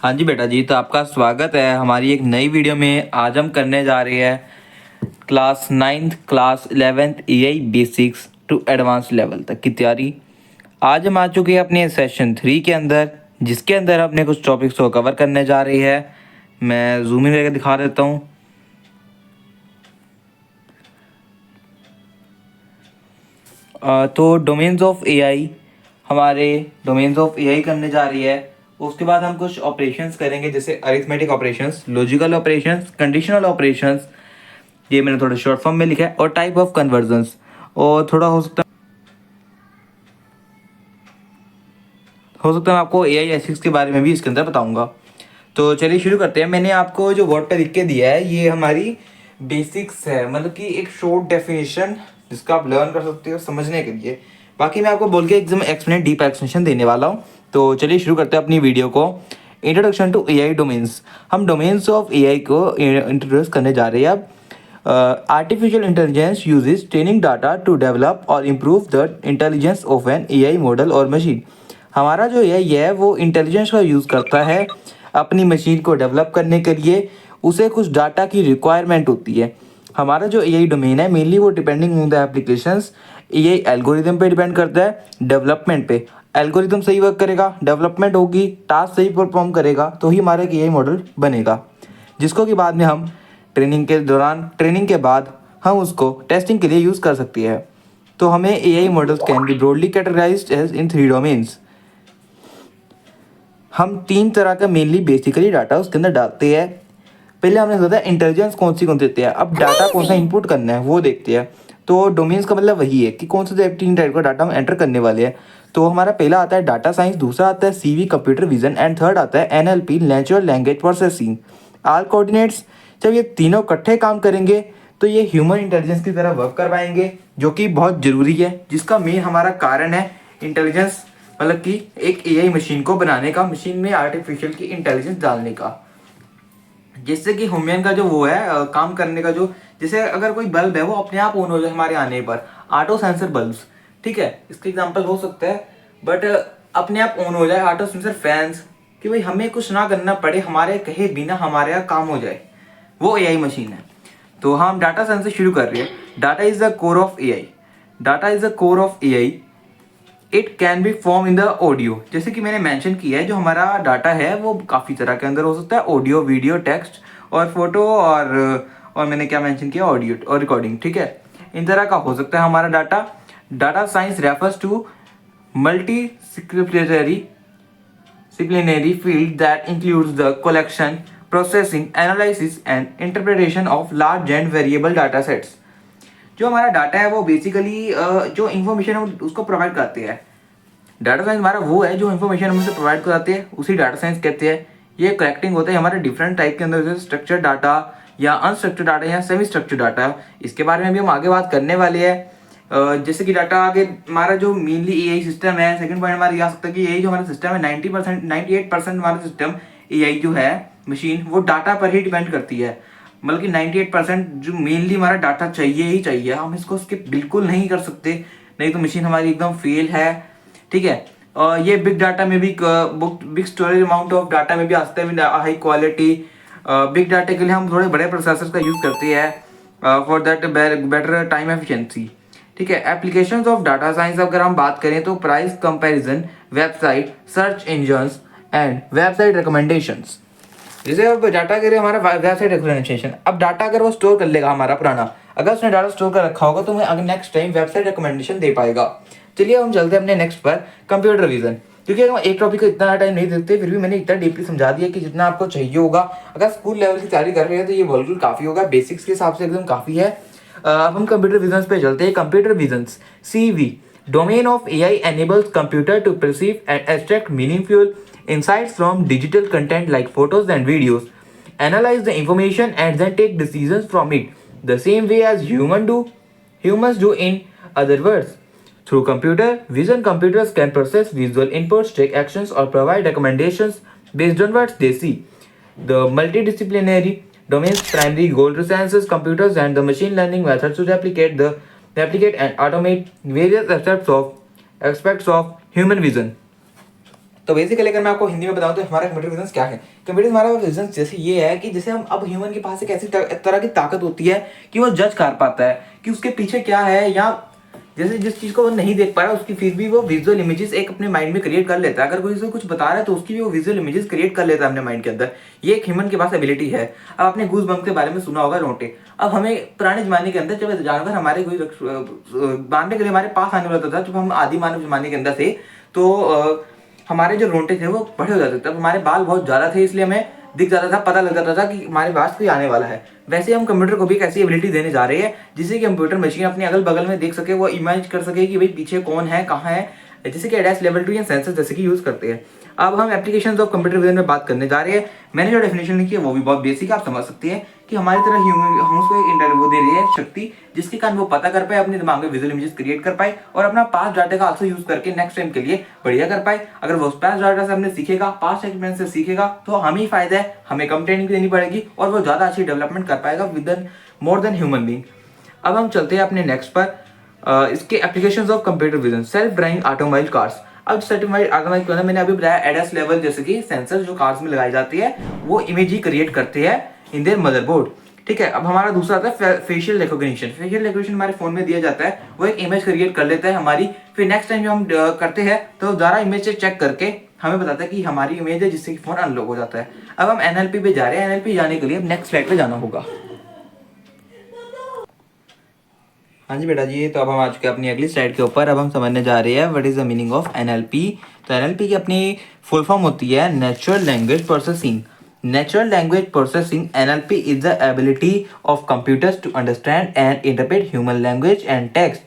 हाँ जी बेटा जी, तो आपका स्वागत है हमारी एक नई वीडियो में। आज हम करने जा रहे हैं class 9th class 11th AI basics to advance level तक की तैयारी। आज हम आ चुके हैं अपने सेशन 3 के अंदर, जिसके अंदर अपने कुछ टॉपिक्स को कवर करने जा रही है। मैं जूम इन करके दिखा देता हूँ। तो डोमेन्स ऑफ एआई, हमारे डोमेन्स ऑफ एआई करने जा रही है। उसके बाद हम कुछ ऑपरेशंस करेंगे, जैसे arithmetic operations, logical operations, conditional operations, ये मैंने थोड़ा शॉर्ट फॉर्म में लिखा है, और टाइप ऑफ कन्वर्जन्स, और थोड़ा हो सकता है मैं आपको एआई एथिक्स के बारे में भी इसके अंदर बताऊंगा। तो चलिए शुरू करते हैं। मैंने आपको जो वर्ड पे लिख के दिया है ये हमारी बेसिक्स है, मतलब कि एक शॉर्ट डेफिनेशन जिसका आप लर्न कर सकते हो समझने के लिए। बाकी मैं आपको बोल के एकदम एक्सप्लेन डीप एक्सप्लेनेशन देने वाला हूँ। तो चलिए शुरू करते हैं अपनी वीडियो को। इंट्रोडक्शन टू एआई डोमेन्स, हम डोमेन्स ऑफ एआई को इंट्रोड्यूस करने जा रहे हैं अब। Artificial intelligence uses training data to develop और improve the intelligence of an AI model और मशीन। हमारा जो एआई है वो इंटेलिजेंस का यूज़ करता है अपनी मशीन को डेवलप करने के लिए। उसे कुछ डाटा की रिक्वायरमेंट होती है। हमारा जो एआई डोमेन है मेनली वो depending on the applications, AI algorithm पे डिपेंड करता है, डेवलपमेंट पे। एल्गोरिदम सही वर्क करेगा, डेवलपमेंट होगी, टास्क सही परफॉर्म करेगा, तो ही हमारा एआई मॉडल बनेगा, जिसको कि बाद में हम ट्रेनिंग के बाद हम उसको टेस्टिंग के लिए यूज़ कर सकते हैं। तो हमें AI models can be broadly categorised as in 3 domains. हम 3 तरह का मेनली बेसिकली डाटा उसके अंदर डालते हैं। पहले हमने सोचा इंटेलिजेंस कौन सी देते हैं, अब डाटा कौन सा इनपुट करना है वो देखते हैं। तो डोमेन्स का मतलब वही है कि कौन से 3 टाइप का डाटा हम एंटर करने वाले हैं। तो हमारा पहला आता है डाटा साइंस, दूसरा आता है CV computer vision, and third आता है एनएलपी नेचुरल लैंग्वेज प्रोसेसिंग। आल कोऑर्डिनेट्स, जब ये तीनों इकट्ठे काम करेंगे तो ये ह्यूमन इंटेलिजेंस की तरह वर्क कर पाएंगे, जो कि बहुत ज़रूरी है, जिसका मेन हमारा कारण है इंटेलिजेंस, मतलब कि एक एआई मशीन को बनाने का, मशीन में आर्टिफिशियल की इंटेलिजेंस डालने का, जिससे कि ह्यूमन का जो वो है काम करने का, जो जैसे अगर कोई बल्ब है वो अपने आप ऑन हो जाए हमारे आने पर, ऑटो सेंसर बल्ब्स, ठीक है, इसका एग्जांपल हो सकता है। बट अपने आप ऑन हो जाए ऑटो सेंसर फैंस, कि भाई हमें कुछ ना करना पड़े, हमारे कहे बिना हमारे यहाँ काम हो जाए, वो एआई मशीन है। तो हम डाटा साइंस से शुरू कर रहे हैं। Data is the core of AI. Data is the core of AI. It can be form in the audio, जैसे कि मैंने मेंशन किया है, जो हमारा डाटा है वो काफ़ी तरह के अंदर हो सकता है, ऑडियो, वीडियो, टेक्स्ट और फोटो, और मैंने क्या मेंशन किया, ऑडियो और रिकॉर्डिंग, ठीक है, इन तरह का हो सकता है हमारा data. Data science refers to multi disciplinary field that includes the collection, processing, analysis and interpretation of large and variable data sets। जो हमारा डाटा है वो बेसिकली जो इन्फॉर्मेशन है उसको प्रोवाइड करते हैं। डाटा साइंस हमारा वो है जो इन्फॉर्मेशन हम उसे प्रोवाइड कराते हैं, उसी डाटा साइंस कहते हैं। ये कलेक्टिंग होता है हमारे डिफरेंट टाइप के अंदर, जैसे स्ट्रक्चर डाटा या अनस्ट्रक्चर्ड डाटा या सेमी स्ट्रक्चर्ड डाटा। इसके बारे में भी हम आगे बात करने वाले हैं। जैसे कि डाटा आगे हमारा जो मेनली एआई सिस्टम है, सेकंड पॉइंट हमारा ये आ सकता है कि यही जो हमारा सिस्टम है 90% 98% हमारा सिस्टम एआई जो है मशीन वो डाटा पर ही डिपेंड करती है। मतलब कि 98% जो मेनली हमारा डाटा चाहिए ही चाहिए, हम इसको स्किप बिल्कुल नहीं कर सकते, नहीं तो मशीन हमारी एकदम फेल है, ठीक है। ये बिग डाटा में भी, big storage amount of data में भी आ सकता है हाई क्वालिटी। बिग डाटा के लिए हम थोड़े बड़े प्रोसेसर्स का यूज़ करते हैं for that better time efficiency, ठीक है। एप्लीकेशंस ऑफ डाटा साइंस अगर हम बात करें तो price comparison, website search engines and website recommendations. जैसे अब डाटा के लिए हमारा वेबसाइट रिकमेंडेशन, अब डाटा अगर वो स्टोर कर लेगा हमारा पुराना, अगर उसने डाटा स्टोर कर रखा होगा तो हमें अगर नेक्स्ट टाइम वेबसाइट रिकमेंडेशन दे पाएगा। चलिए हम चलते हैं अपने नेक्स्ट पर, कंप्यूटर विजन। क्योंकि हम एक टॉपिक को इतना टाइम नहीं देते, फिर भी मैंने इतना डीपली समझा दिया कि जितना आपको चाहिए होगा। अगर स्कूल लेवल की तैयारी कर रहे हैं तो ये बिल्कुल काफ़ी होगा, बेसिक्स के हिसाब से एकदम काफ़ी है। अब हम कंप्यूटर विजन्स पे चलते हैं। Computer visions, CV, domain of AI enables computer to perceive and extract meaningful insights from digital content like photos and videos, analyze the information and then take decisions from it, the same way as humans do in other words. Through computer vision, computers can process visual inputs, take actions, or provide recommendations based on what they see. The multidisciplinary domain's primary goal researches computers and the machine learning methods to replicate and automate various aspects of human vision. तो basically अगर मैं आपको हिंदी में बताऊं तो हमारा computer vision क्या है। कंप्यूटर हमारा विजन जैसे ये है कि जैसे हम अब ह्यूमन के पास एक ऐसी तरह की ताकत होती है कि वो जज कर पाता है कि उसके पीछे क्या है, या जैसे जिस चीज को वो नहीं देख पा रहा उसकी फिर भी वो विजुअल इमेजेस एक अपने माइंड में क्रिएट कर लेता है। अगर कोई उसे कुछ बता रहा है तो उसकी भी वो विजुअल इमेजेस क्रिएट कर लेता है अपने माइंड के अंदर। ये एक ह्यूमन के पास एबिलिटी है। अब आपने गूज बम्प के बारे में सुना होगा, रोंगटे। अब हमें पुराने जमाने के अंदर जब जानवर हमारे कोई मारने के लिए हमारे पास आने वाला था, जब हम आदि मानव जमाने के अंदर थे, तो हमारे जो रोंगटे थे वो बड़े हो जाते थे। अब हमारे बाल बहुत ज्यादा थे, इसलिए हमें दिख जाता था, पता लग जाता था कि हमारे पास कोई आने वाला है। वैसे हम कंप्यूटर को भी एक ऐसी एबिलिटी देने जा रहे हैं जिससे कि कंप्यूटर मशीन अपने अगल बगल में देख सके, वो इमेज कर सके कि भाई पीछे कौन है, कहाँ है, जैसे कि एडएस लेवल 2 या सेंसर जैसे कि यूज करते हैं। अब हम एप्लीकेशंस ऑफ कंप्यूटर विजन में बात करने जा रहे हैं। मैंने जो डेफिनेशन लिखी है वो भी बहुत बेसिक है, आप समझ सकते हैं कि हमारी तरह ह्यूमन हम उसको एक इंटरव्यू दे रही है शक्ति, जिसके कारण वो पता कर पाए, अपने दिमाग में विजुअल इमेजेस क्रिएट कर पाए और अपना पास्ट डाटा का आंसर यूज करके नेक्स्ट टाइम के लिए बढ़िया कर पाए। अगर वो पास्ट डाटा से हमने सीखेगा, पास्ट एक्सपीरियंस से सीखेगा, तो हमें ही फायदा है, हमें कम ट्रेनिंग देनी पड़ेगी और वो ज्यादा अच्छी डेवलपमेंट कर पाएगा with more than human being. अब हम चलते हैं अपने नेक्स्ट पर, इसके applications of computer vision. Self driving automobile cars. अब सर्टिफाइड ऑटोमोबाइल कार्स मैंने अभी बताया एडएस लेवल, जैसे कि सेंसर जो कार्स में लगाई जाती है वो इमेज ही क्रिएट करते हैं इन देयर मदरबोर्ड। ठीक है, अब हमारा दूसरा आता है फेशियल रिकॉग्निशन। फेशियल रिकॉग्निशन हमारे फोन में दिया जाता है, वो एक इमेज क्रिएट कर लेता है हमारी, फिर नेक्स्ट टाइम जो हम करते हैं तो ज़रा इमेज से चेक करके हमें बताता है कि हमारी इमेज है, जिससे कि फोन अनलॉक हो जाता है। अब हम एनएलपी पे जा रहे हैं। एनएलपी जाने के लिए नेक्स्ट स्लाइड पे जाना होगा। हाँ जी बेटा जी, तो अब हम आ चुके हैं अपनी अगली स्लाइड के ऊपर। अब हम समझने जा रहे हैं what is the meaning of NLP. तो एनएलपी की अपनी फुल फॉर्म होती है natural language processing. Natural language processing, NLP is the ability of computers to understand and interpret human language and text.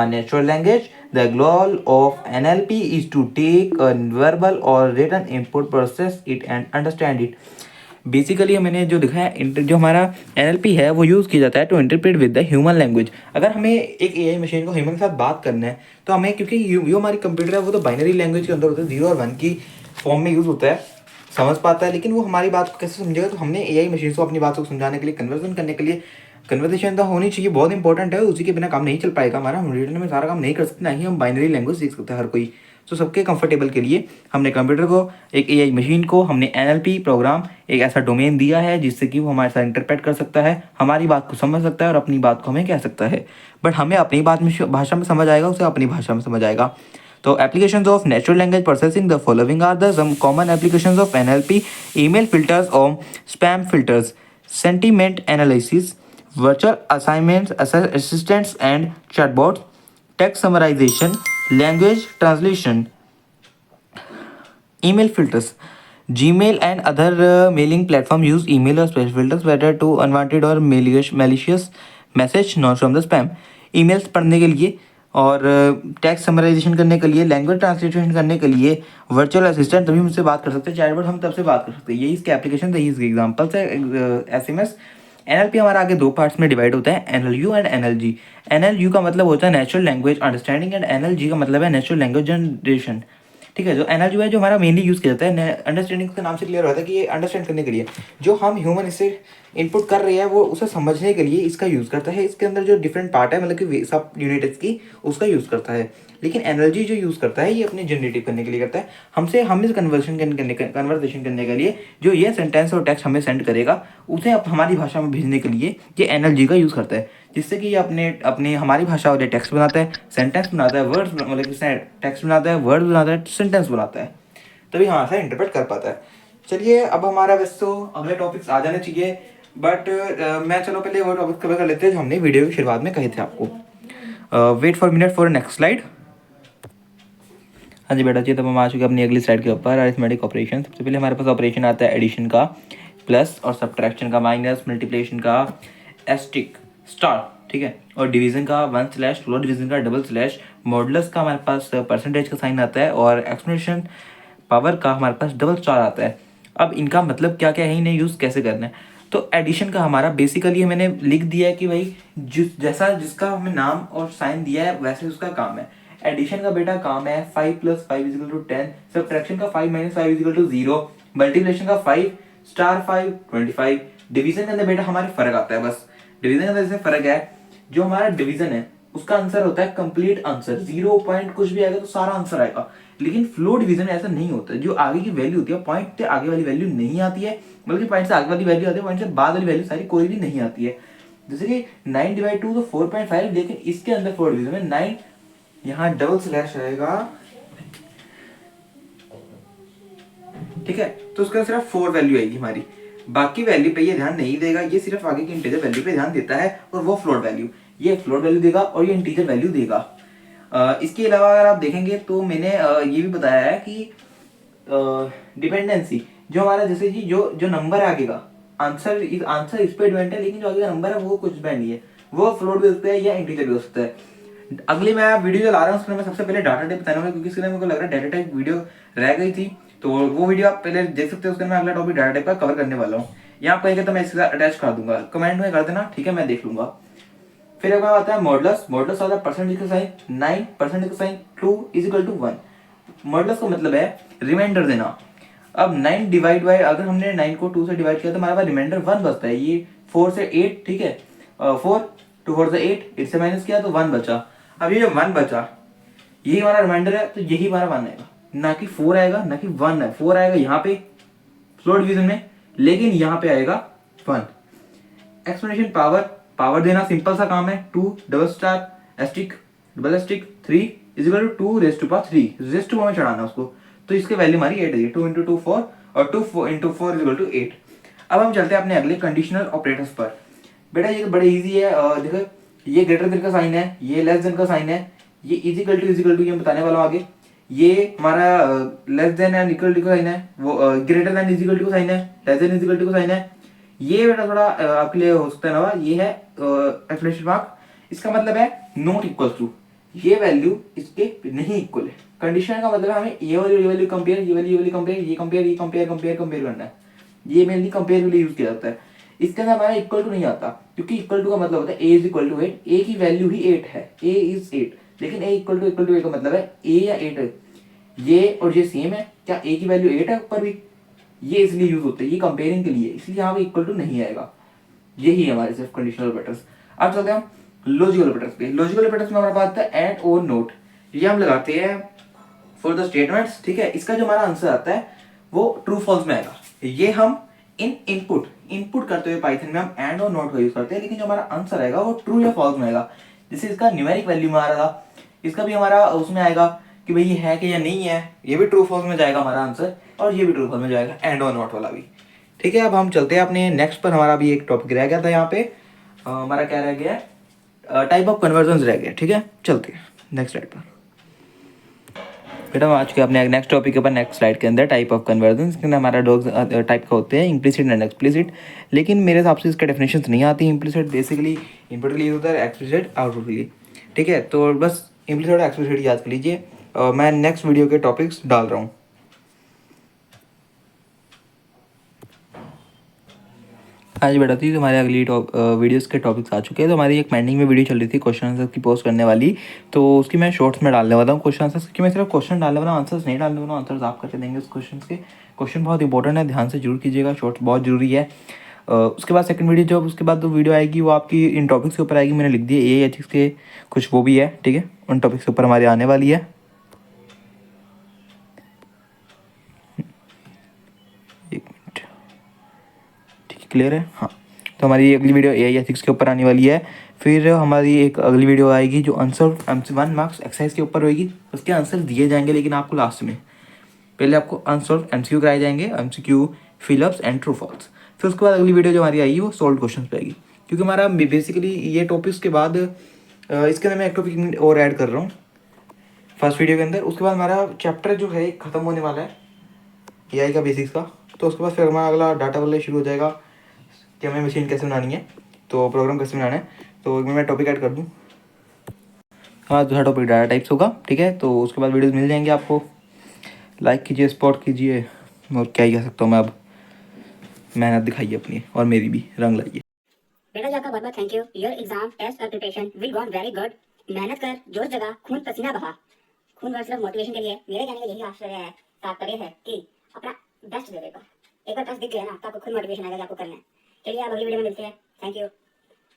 natural language. The goal of NLP is to take a verbal or written input, process it and understand it. Basically मैंने जो लिखा है, जो हमारा NLP है वो use किया जाता है to interpret with the human language. अगर हमें एक एआई मशीन को ह्यूमन के साथ बात करना है तो हमें, क्योंकि जो हमारी कंप्यूटर है वो तो बाइनरी लैंग्वेज के अंदर होता है, 0 और 1 की फॉर्म में यूज़ होता है, समझ पाता है, लेकिन वो हमारी बात को कैसे समझेगा। तो हमने एआई मशीन को अपनी बात को समझाने के लिए, कन्वर्जन करने के लिए, कन्वर्सेशन तो होनी चाहिए, बहुत इंपॉर्टेंट है, उसी के बिना काम नहीं चल पाएगा हमारा। हम रिटर्न में सारा काम नहीं कर सकते, ना ही हम बाइनरी लैंग्वेज सीख सकते हैं हर कोई। तो सबके कंफर्टेबल के लिए हमने कंप्यूटर को, एक एआई मशीन को, हमने एनएलपी प्रोग्राम एक ऐसा डोमेन दिया है जिससे कि वो हमारे साथ इंटरप्रेट कर सकता है, हमारी बात को समझ सकता है और अपनी बात को हमें कह सकता है। बट हमें अपनी बात में भाषा में समझ आएगा, उसे अपनी भाषा में समझ आएगा। तो applications of natural language processing, the following are the some common applications of NLP: email filters और spam filters, sentiment analysis, virtual assignments, assistants and chatbots, text summarization, language translation, email filters. Gmail and other mailing platform use email or special filters whether to unwanted or malicious message not from the spam. emails पढ़ने के लिए और text summarization करने के लिए, language translation करने के लिए वर्चुअल असिस्टेंट तभी मुझसे बात कर सकते हैं, चैटबॉट हम तब से बात कर सकते हैं। यही इसके एप्लीकेशन है, इसके एग्जाम्पल्स है। एसएमएस। एनएलपी हमारा आगे दो पार्ट्स में डिवाइड होता है, एनएलयू एंड एनएलजी। एनएलयू का मतलब होता है natural language understanding and NLG का मतलब है नेचुरल लैंग्वेज जनरेशन। ठीक है, जो एनएलयू है जो हमारा मेनली यूज़ किया जाता है, अंडरस्टैंडिंग के नाम से क्लियर होता है कि ये अंडरस्टैंड करने के लिए, जो हम ह्यूमन इससे इनपुट कर रहे हैं वो उसे समझने के लिए इसका यूज़ करता है। इसके अंदर जो डिफरेंट पार्ट है, मतलब कि सब यूनिट इसकी, उसका यूज़ करता है। लेकिन एनर्जी जो यूज़ करता है ये अपने जनरेटिव करने के लिए करता है, हमसे कन्वर्सेशन करने के लिए जो ये सेंटेंस और टेक्स्ट हमें सेंड करेगा उसे हमारी भाषा में भेजने के लिए ये एनर्जी का यूज़ करता है, जिससे कि ये अपने हमारी भाषा वाले टेक्स्ट बनाता है, सेंटेंस बनाता है, वर्ड्स, मतलब कि टेक्स्ट बनाता है, वर्ड बनाता है, सेंटेंस बनाता है, तभी हमारे साथ इंटरप्रेट कर पाता है। चलिए, अब हमारा वैसे तो अगले टॉपिक्स आ जाने चाहिए, बट मैं चलो पहले वो टॉपिक कवर कर लेते हैं जो हमने वीडियो की शुरुआत में कहे थे आपको। Wait for minute for next slide. हाँ जी बेटा जी, तब हम आ चुके हैं अपनी अगली स्लाइड के ऊपर, अरिथमेटिक ऑपरेशन। सबसे पहले हमारे पास ऑपरेशन आता है एडिशन का, प्लस और सब्ट्रैक्शन का, माइनस, मल्टीप्लिकेशन का, एस्टिक स्टार, ठीक है, और डिवीजन का 1/, लो डिवीजन का डबल/, मॉडुलस का हमारे पास परसेंटेज का साइन आता है, और एक्सपोनेंशियल पावर का हमारे पास डबल स्टार आता है। अब इनका मतलब क्या क्या है, इन्हें यूज़ कैसे करना है। तो एडिशन का हमारा बेसिकली मैंने लिख दिया है कि भाई जिसका हमें नाम और साइन दिया है वैसे उसका काम है। एडिशन का बेटा काम है 5 + 5 = 10, सब्ट्रैक्शन का 5 - 5 = 0, मल्टीप्लिकेशन का 5 * 5 25। डिवीजन के अंदर बेटा हमारे फर्क आता है, बस डिवीजन के अंदर जैसे फर्क है, जो हमारा डिवीजन है उसका आंसर होता है कंप्लीट आंसर, 0 पॉइंट कुछ भी आएगा तो सारा आंसर आएगा। लेकिन फ्लो डिवीजन में ऐसा नहीं होता। जो आगे की वैल्यू होती है पॉइंट से आगे वाली वैल्यू नहीं आती है, बल्कि पॉइंट से आगे वाली वैल्यू आती है, पॉइंट से बाद वाली वैल्यू सारी कोई भी नहीं आती है। जैसे कि 9/2 तो 4.5, लेकिन इसके अंदर फ्लो डिवीजन में 9 यहाँ डबल स्लैश रहेगा, ठीक है, तो उसका सिर्फ 4 वैल्यू आएगी हमारी, बाकी वैल्यू पे ये ध्यान नहीं देगा, ये सिर्फ आगे की इंटीजर वैल्यू पे ध्यान देता है, और वो फ्लोट वैल्यू, ये फ्लोट वैल्यू देगा और ये इंटीजर वैल्यू देगा। इसके अलावा अगर आप देखेंगे तो मैंने ये भी बताया है कि डिपेंडेंसी जो हमारा, जैसे कि जो जो नंबर है आगे का, आंसर इस पे डिपेंड है, लेकिन जो आगे का नंबर है वो कुछ डिपेंड नहीं है, वो फ्लोट भी हो सकता है या इंटीजर भी हो सकता है। अगली मैं वीडियो जो ला रहा हूँ उसमें मैं सबसे पहले डाटा टाइप बताऊंगा, क्योंकि इसके लिए मेरे को लग रहा है डाटा टाइप वीडियो रह गई थी, तो वो वीडियो आप पहले देख सकते हो। उसके मैं अगला टॉपिक डाटा टाइप का कवर करने वाला हूँ, यहाँ आप कहेंगे तो मैं इसके साथ अटैच कर दूंगा, कमेंट में कर देना, ठीक है, मैं देख लूंगा। फिर एक बार आता है मॉडुलस। मॉडुलस आता है परसेंटेज का साइन 9, परसेंटेज का साइन 2 = 1। मॉडुलस का मतलब है रिमाइंडर देना। अब 9 डिवाइड बाय, अगर हमने 9 को 2 से डिवाइड किया तो हमारे पास रिमाइंडर 1 बचता है, ये 4 से 8, ठीक है, 4 2 4 से 8, 8 से माइनस किया तो 1 बचा। अब ये जो 1 बचा यही हमारा रिमाइंडर है, तो यही हमारा 1 आएगा, ना कि 4 आएगा, ना कि 1 है। 4 आएगा यहाँ पे फ्लोट डिवीजन में, लेकिन यहाँ पे आएगा 1। एक्सप्लेनेशन पावर, पावर देना सिंपल सा काम है, 2 double star asterisk double asterisk 3 = 2 raise to power 3, raise to power में चढ़ाना उसको, तो इसके वैल्यू हमारी 8 है, 2 × 2 4 और 2 × 4 = 8। अब हम चलते हैं अपने अगले कंडीशनल ऑपरेटर्स पर। बेटा ये बड़े इजी है, देखो ये ग्रेटर देन का साइन है, ये लेस देन का साइन है, ये इजिकल टू ये बताने वाला हूँ आगे। ये हमारा less than and equal to का साइन है, वो ग्रेटर देन इजिकल टू का साइन है, लेस देन इजिकल टू का साइन है। ये बेटा थोड़ा आपके लिए हो सकता है ना, ये है एक्सक्लेमेशन मार्क, इसका मतलब है नॉट इक्वल टू, ये वैल्यू इसके नहीं इक्वल है। कंडीशन का मतलब है हमें ये वैल्यू कंपेयर, ये वैल्यू कंपेयर, ये कंपेयर करना है, ये मेनली कंपेयर के लिए यूज किया जाता है। इसके अंदर हमारा इक्वल टू नहीं आता, क्योंकि इक्वल टू का मतलब होता है ए = 8, ए की वैल्यू ही 8 है, ए इज 8, लेकिन ए = 8 का मतलब है ए या 8 है, ये और ये सेम है, क्या ए की वैल्यू 8 है ऊपर भी, ये इसलिए यूज होता है, ये कंपेयरिंग के लिए, इसलिए यहाँ पे इक्वल टू नहीं आएगा। यही है हमारे सिर्फ कंडीशनल ऑपरेटर्स। अब चलते हैं हम लॉजिकल ऑपरेटर्स पे। लॉजिकल ऑपरेटर्स में हमारे पास आता है एंड और नोट, ये हम लगाते हैं फॉर द स्टेटमेंट्स, ठीक है। इसका जो हमारा आंसर आता है वो ट्रू फॉल्स में आएगा। ये हम इनपुट करते हुए पाइथन में हम एंड और नोट का यूज करते हैं, लेकिन जो हमारा आंसर आएगा वो ट्रू या फॉल्स में आएगा। जैसे इसका न्यूमेरिक वैल्यू में आ रहा था, इसका भी हमारा उसमें आएगा कि भाई ये है कि या नहीं है, ये भी ट्रू फॉल्स में जाएगा हमारा आंसर, और ये भी ट्रू फॉल्स में जाएगा, एंड और नॉट वाला भी, ठीक है। अब हम चलते हैं अपने नेक्स्ट पर। हमारा भी एक टॉपिक रह गया था यहाँ पे, हमारा क्या रह गया, टाइप ऑफ कन्वर्जन रह गया, ठीक है। चलते हैं नेक्स्ट स्लाइड पर। बेटा हम आ चुके हैं अपने नेक्स्ट टॉपिक के ऊपर, नेक्स्ट स्लाइड के अंदर टाइप ऑफ कन्वर्जन। इसके अंदर हमारा डॉग्स टाइप का होते हैं, इम्प्लिसिट एंड एक्सप्लिसिट, लेकिन मेरे हिसाब से इसका डेफिनेशन नहीं आती। इम्प्लिसिट बेसिकली इनपुट के लिए होता है, एक्सप्लिसिट आउटपुट के लिए, ठीक है। तो बस इम्प्लिसिट और एक्सप्लिसिट याद कर लीजिए, मैं नेक्स्ट वीडियो के टॉपिक्स डाल रहा हूँ। आज बेटा थी तो हमारे अगली वीडियोस के टॉपिक्स आ चुके हैं। तो हमारी एक पेंडिंग में वीडियो चल रही थी क्वेश्चन आंसर की पोस्ट करने वाली, तो उसकी मैं शॉर्ट्स में डालने वाला हूँ क्वेश्चन आंसर, क्योंकि मैं सिर्फ क्वेश्चन डालने वाला हूँ, आंसर्स नहीं डालने वाला हूँ। आंसर्स आप करके देंगे उस क्वेश्चन के। क्वेश्चन बहुत इंपॉर्टेंट है, ध्यान से जरूर कीजिएगा, शॉर्ट्स बहुत जरूरी है। उसके बाद सेकंड वीडियो, जब उसके बाद जो वीडियो आएगी वो आपकी इन टॉपिक्स के ऊपर आएगी। मैंने लिख दिया ए एथिक्स के कुछ वो भी है, ठीक है, उन टॉपिक्स के ऊपर हमारी आने वाली है। एक मिनट, ठीक है, क्लियर है, हाँ। तो हमारी अगली वीडियो ए एथिक्स के ऊपर आने वाली है। फिर हमारी एक अगली वीडियो आएगी जो आंसर MC1 मार्क्स एक्सरसाइज के ऊपर होगी। उसके आंसर दिए जाएंगे, लेकिन आपको लास्ट में, पहले आपको आंसर MCQ कराए जाएंगे, MCQ fill ups and true false. फिर उसके बाद अगली वीडियो जो हमारी आएगी वो सॉल्व क्वेश्चन पे आएगी, क्योंकि हमारा बेसिकली ये टॉपिक्स के बाद इसके अंदर मैं एक टॉपिक और ऐड कर रहा हूँ फर्स्ट वीडियो के अंदर। उसके बाद हमारा चैप्टर जो है ख़त्म होने वाला है AI का बेसिक्स का। तो उसके बाद फिर हमारा अगला डाटा वाला शुरू हो जाएगा कि हमें मशीन कैसे बनानी है, तो प्रोग्राम कैसे बनाना है। तो मैं टॉपिक ऐड कर दूँ, हमारा दूसरा टॉपिक डाटा टाइप्स होगा, ठीक है। तो उसके बाद वीडियोस मिल जाएंगे आपको, लाइक कीजिए, सपोर्ट कीजिए, और क्या ही कह सकता हूँ मैं। अब मेहनत दिखाइए अपनी और मेरी भी, रंग लाइए। बेटा जी आपका बहुत बहुत thank you. Your exam test और preparation will gone very good. मेहनत कर, जोश जगा, खून पसीना बहा। खून वर्ड सिर्फ मोटिवेशन के लिए, मेरे कहने का यही आश्चर्य है, तात्पर्य है कि अपना बेस्ट दे देगा। एक बार बेस्ट दिख गया ना, तो आपको खुद मोटिवेशन आएगा कि आपको करना है। चलिए आप अगली वीडियो में मिलते हैं। Thank you.